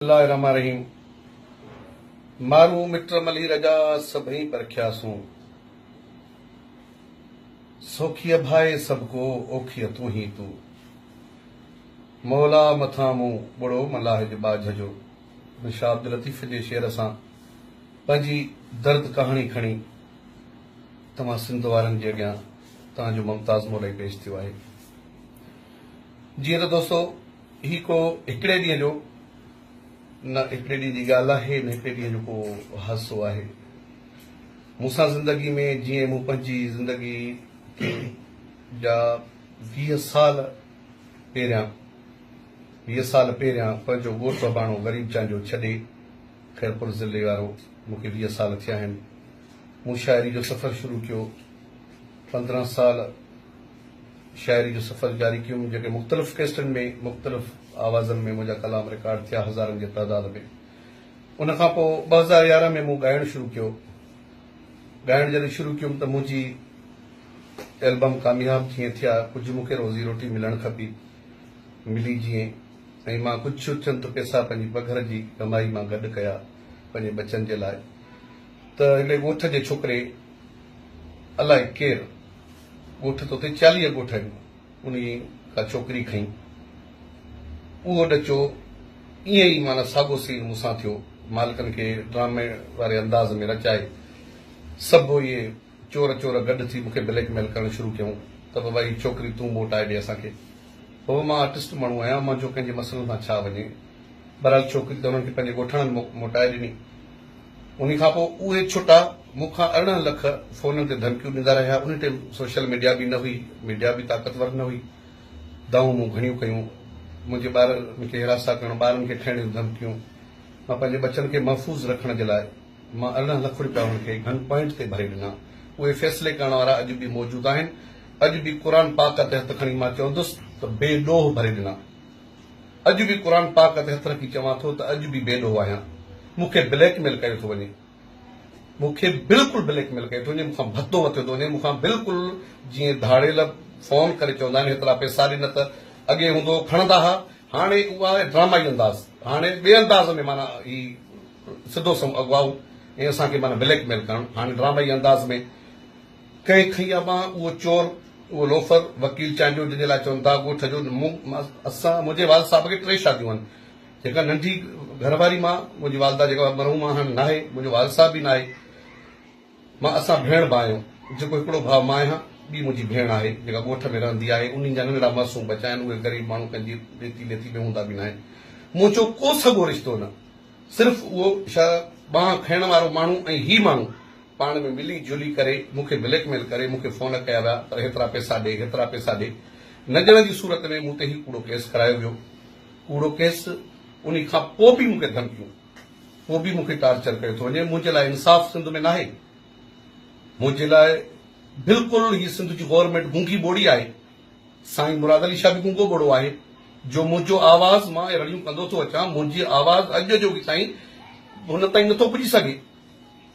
रहीम मारू मिट मली रजा सभई परख्यासूं सोखिय भाए सबको ओखिय तू ही तू मौला मथा मुंह बुढ़ो मलाह जे बाझ जो शाह अब्दुल लतीफ़ जे शेर सां पंहिंजी दर्द कहाणी खणी तव्हां सिंध वारनि जे अॻियां तव्हांजो मुमताज़ मोलाई पेश थियो आहे। जीअं त दोस्तो ही को हिकिड़े ॾींहं जो न हिकिड़े ॾींहं जी ॻाल्हि आहे न हिकिड़े ॾींहं जो को हादसो आहे। मूंसां ज़िंदगी में जीअं मूं पंहिंजी ज़िंदगी जा 20 साल पहिरियां पंहिंजो ॻोठ बाणो ग़रीब चांजो छॾे ख़ैरपुर ज़िले वारो मूंखे 20 साल थिया आहिनि। मूं शाइरी जो सफ़र शुरू कयो, 15 साल शाइरी जो सफ़र जारी कयुमि, जेके मुख़्तलिफ़ केस्टनि में मुख़्तलिफ़ आवाज़नि में मुंहिंजा कलाम रिकॉर्ड थिया हज़ारनि जे तइदाद में। उन खां पोइ 2011 में मूं ॻाइणु शुरू कयो। ॻाइणु जॾहिं शुरू कयुमि त मुंहिंजी एल्बम कामयाब जीअं थिया, कुझु मूंखे रोज़ी रोटी मिलणु खपी, मिली जीअं, ऐं मां कुझु चंद पैसा पंहिंजी पघर जी कमाई मां गॾु कया पंहिंजे बचनि जे लाइ। त हिकिड़े ॻोठ जे छोकिरे अलाए केरु, ॻोठ त उते 40 ॻोठ आहिनि, उन का छोकिरी खईं, उहो ॾचो ईअं ई माना साॻो सीन मूंसां थियो। मालिकनि खे ड्रामे वारे अंदाज़ में रचाए सभु इहे चोर चोर गॾु थी मूंखे ब्लैकमेल करणु शुरू कयूं त भई छोकिरी तूं मोटाए ॾे असांखे। पोइ मां आर्टिस्ट माण्हू आहियां, मुंहिंजो कंहिंजे मसइलनि खां छा वञे। बहरहाल छोकिरी त हुननि खे पंहिंजे ॻोठणनि मोटाए ॾिनी। उन खां पोइ उहे छुटा मूंखां 18 लख फ़ोन ते धमकियूं ॾींदा रहिया। उन टाइम सोशल मीडिया बि न हुई, मीडिया बि ताक़तवर न हुई। दाऊं मूं घणियूं कयूं, मुंहिंजे ॿारनि खे हिरासा करणु, ॿारनि खे खणण जूं धमकियूं। मां पंहिंजे बचनि खे महफ़ूज़ रखण जे लाइ मां 18 लख रुपया हुननि खे गन पॉइंट ते भरे ॾिना। उहे फ़ैसिले करण वारा अॼु बि मौजूदु आहिनि। अॼु बि क़ुर पाक ते हथ खणी मां चवंदुसि त बेॾोह भरे ॾिना। अॼु बि क़ुर पाक ते हथ रखी चवां थो त अॼु बि बेॾोह आहियां। मूंखे ब्लैकमेल कयो थो वञे, मूंखे बिल्कुलु ब्लैकमेल कयो थो वञे, मूंखां भतो वरितो थो वञे, मूंखां बिल्कुलु जीअं धाड़ेल फ़ोन करे चवंदा आहिनि हेतिरा पैसा ॾिन त अॻे हूंदो खणंदा हुआ, हाणे उहा आहे ड्रामाई अंदाज़, हाणे ॿिए अंदाज़ में माना ही सिधो अॻुवाओ ऐं असांखे माना ब्लैकमेल करणु, हाणे ड्रामाई अंदाज़ में कंहिं खई आहे मां उहो चोर, उहो लोफर वकील चांजो जंहिंजे लाइ चवनि था ॻोठ जो। मुंहिंजे वाल साहब खे 3 शादियूं आहिनि। जेका नंढी घरवारी मां, मुंहिंजी वालदा जेका मरहूम हाणे नाहे, मुंहिंजो वाल साहब बि नाहे। असां भेण भाउ आहियूं, जेको हिकिड़ो भाउ मां आहियां, ॿी मुंहिंजी भेण आहे जेका ॻोठ में रहंदी आहे। उन्हनि जा नंढड़ा मासूम बचा आहिनि, उहे ग़रीब माण्हू कंहिंजी लेती लेती में हूंदा बि न आहिनि। मुंहिंजो को सॻो रिश्तो न, सिर्फ़ु उहो छा बांह खणण वारो माण्हू ऐं ही माण्हू पाण में मिली जुली करे मूंखे ब्लैकमेल करे मूंखे फ़ोन कया विया त हेतिरा पैसा ॾे, हेतिरा पैसा ॾे। न ॾियण जी सूरत में मूं ते ही कूड़ो केस करायो वियो। कूड़ो केस, उन खां पोइ बि मूंखे धमकियूं, पोइ बि मूंखे टार्चर कयो थो वञे। मुंहिंजे लाइ इंसाफ़ सिंध में नाहे, मुंहिंजे लाइ बिल्कुलु ही सिंध जी गवर्नमेंट गूंगी ॿोड़ी आहे। साईं मुराद अली शाह बि गूंगो ॿोड़ो आहे, जो मुंहिंजो आवाज़ मां रड़ियूं कंदो थो अचां, मुंहिंजी आवाज़ अॼु जो बि साईं हुन ताईं नथो पुॼी सघे।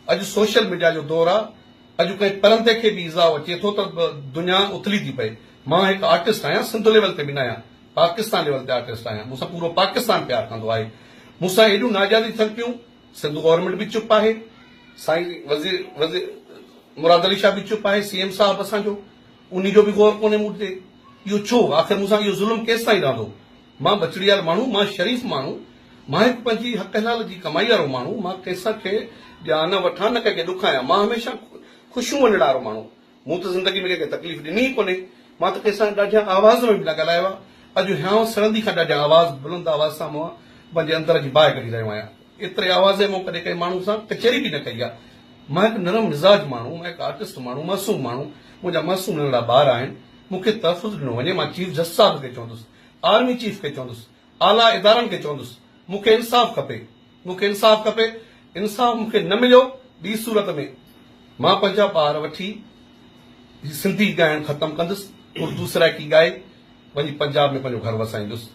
अॼु सोशल मीडिया जो दौर आहे, अॼु कंहिं परंदे खे बि इज़ा अचे थो त दुनिया उथली थी पए। मां हिकु आर्टिस्ट आहियां, सिंध लेवल ते बि न आहियां, पाकिस्तान लेवल ते आर्टिस्ट आहियां। मूंसां पूरो पाकिस्तान प्यार कंदो आहे। मूंसां हेॾियूं नाजाइज़ी थियनि पियूं, सिंध गवर्नमेंट बि चुप आहे, साईं वज़ीर मुराद अली शाह बि चुप आहे, CM साहब असांजो, उन जो बि गौर कोन्हे मूं ते। इहो छो? आख़िर मूंसां इहो ज़ुल्म केसि ताईं रहंदो? मां बचड़ियाल माण्हू, मां शरीफ़ माण्हू, मां हिकु पंहिंजी हक़ हलाल जी कमाई वारो माण्हू, मां कंहिंसां खे ॼा न वठां, न कंहिंखे ॾुखायां। मां हमेशह ख़ुशियूं वञण वारो माण्हू। मूं त ज़िंदगी में कंहिंखे तकलीफ़ ॾिनी ई कोन्हे। मां त कंहिंसां ॾाढिया आवाज़ में बि न ॻाल्हायो आहे। अॼु हियांव सड़ंदी खां ॾाढा आवाज़, बुलंद आवाज़ सां मां पंहिंजे अंदर जी बाहि कढी रहियो आहियां। एतिरे आवाज़ में मूं कॾहिं कंहिं माण्हू सां कचहरी बि न कई आहे। मां हिकु नरम मिज़ाज माण्हू, मां हिकु आर्टिस्ट माण्हू, मासूम माण्हू, मुंहिंजा मासूम नंढड़ा ॿार आहिनि। मूंखे तहफ़ुज़ ॾिनो वञे। मां चीफ जस्टिस साहब खे चवंदुसि, आर्मी चीफ खे चवंदुसि, आला इदारनि खे चवंदुसि, मूंखे इंसाफ़ खपे, मूंखे इंसाफ़ खपे। इंसाफ़ मूंखे न मिलियो, ॿी सूरत में मां पंहिंजा ॿार वठी सिंधी ॻाइणु ख़तमु कंदुसि, उर्दू सराइकी ॻाए वञी पंजाब में पंहिंजो घर वसाईंदुसि।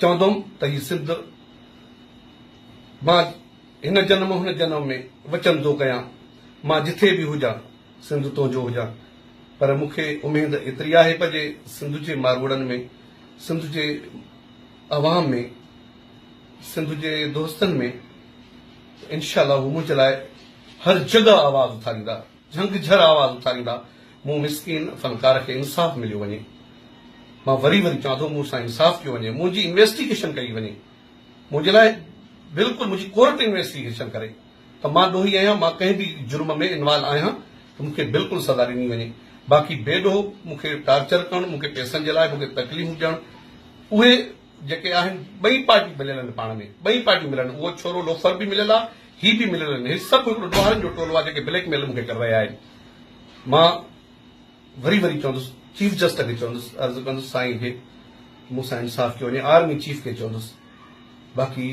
चवंदुमि त हीउ सिंध मां हिन जन्म हुन जन्म में वचन थो कयां, मां जिथे बि हुजां सिंध तुंहिंजो हुजां। पर मूंखे उमेद एतिरी आहे पंहिंजे सिंध जे मारवड़नि में, सिंध जे अवाम में सिंध जे दोस्तनि में इंशाअल्लाह हू मुंहिंजे लाइ हर जगह आवाज़ उथारींदा, झंग झर आवाज़ उथारींदा। मूं मिसकीन फनकार खे इंसाफ़ मिलियो वञे। मां वरी वरी चवां थो मूं सां इंसाफ़ कयो वञे, मुंहिंजी इन्वेस्टिगेशन कई वञे। मुंहिंजे लाइ बिल्कुलु मुंहिंजी कोर्ट इन्वेस्टिगेशन करे त मां ॾोही आहियां, मां कंहिं बि जुर्म में इन्वॉल्व आहियां त मूंखे बिल्कुलु सज़ा ॾिनी वञे। बाक़ी बेॾोह मूंखे टार्चर करणु, मूंखे पैसनि जे लाइ मूंखे तकलीफ़ ॾियणु, उहे जेके आहिनि ॿई पार्टी मिलियल आहिनि, पाण में ॿई पार्टियूं मिलियल आहिनि। उहो छोरो लोफर बि मिलियल आहे, ही बि मिलियल आहिनि। ही सभु हिकिड़ो ॾोहारनि जो टोलो आहे जेके ब्लैकमेल मूंखे करे रहिया आहिनि। मां वरी वरी चवंदुसि, चीफ जस्टिस खे चवंदुसि, अर्ज़ु कंदुसि साईं खे मूं सां इंसाफ़ कयो वञे। आर्मी चीफ खे चवंदुसि। बाक़ी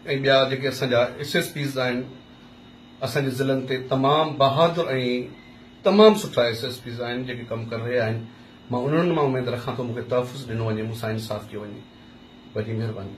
ऐं ॿिया जेके असांजा SSPs आहिनि असांजे ज़िलनि ते, तमामु बहादुर ऐं तमामु सुठा SSPs आहिनि जेके कमु करे रहिया आहिनि। मां उन्हनि मां उमेदु रखां थो मूंखे तहफ़ुज़ ॾिनो वञे, मूं सां इंसाफ़ कयो वञे। वॾी महिरबानी।